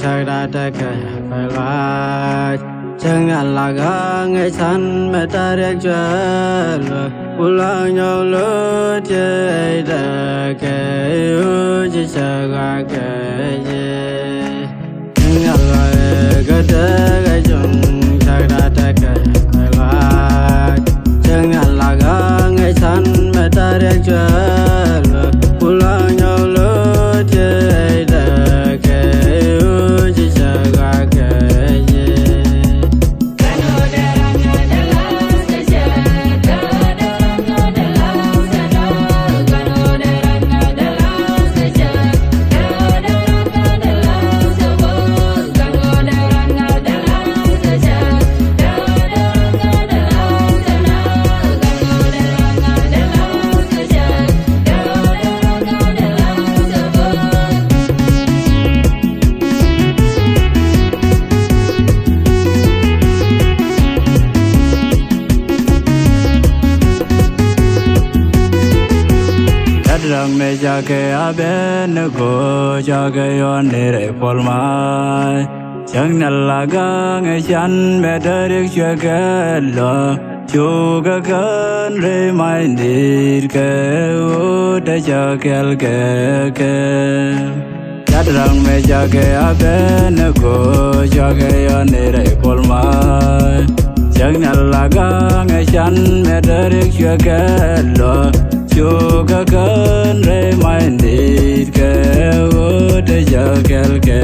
chắc đã đã cái phải lại chẳng ngàn là gã ngày săn mẹ ta đẹp chơi rồi pulang nhau lỡ chơi đã cái chỉ chờ gã cái gì ngàn là cái thế cái chung chắc đã đã cái phải lại chẳng ngàn là gã ngày săn mẹ ta đẹp chơi rồi pulang nhau lỡ chơi đã cái chỉ chờ gã cái gì Rang me jage aben go jage yon nere polmai chang nalaga nge chan me derek jage lo juga kan re mai nir ke o de jage ke rang me jage aben go jage yon nere polmai chang nalaga nge chan me derek jage lo juga kan re mai nit ke o de jagal ke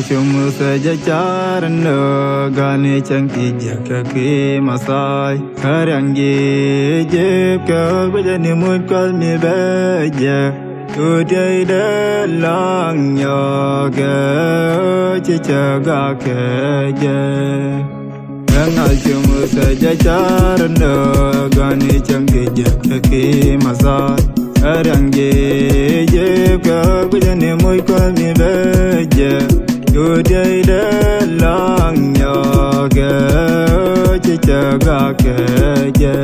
Cuma saja cara gani cangki jaga ki masai karang jeb ke bejani mukal mi beja udai dalang yoga cicaga keja Kenal cuma saja cara gani cangki jaga ki masai karang jeb ke bejani mukal mi beja Udai dalang yoga cicaga keja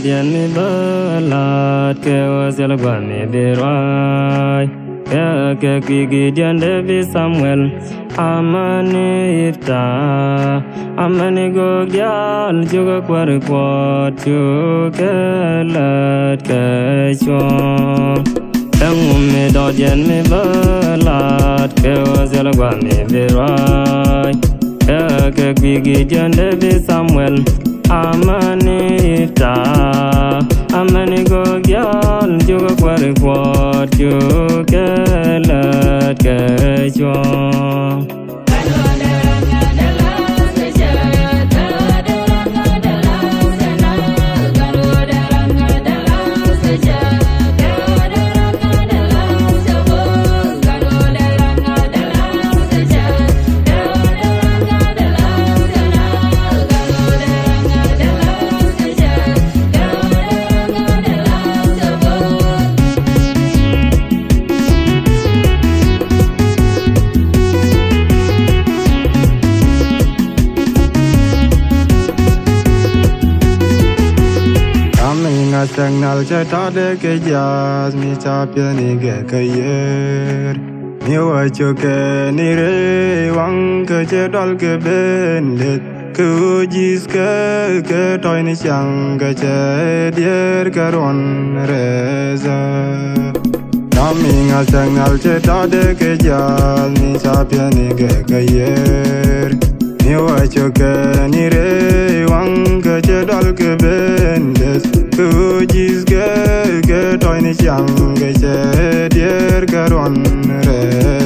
dian ni balat ke wasel gwani derwai ke Gideon David Samuel amani ita amani gogyal juga kuat juga lat kecong me dodjen me balat ke wazel gwani berai ke Gideon David Samuel amani ita amani gogyal juga kuat juga lat kecong Signal cetade ke jazz mi capia ni ke yer mi wacho ke ni re wang ke jedol ke bendet ke ujis ke toy ni chang ke dier karon reza naminga signal cetade ke jazz mi capia ni ke yer mi wacho ke ni re wang ke jedol ke bendet Kujis ke toy ni chang ke dier karon re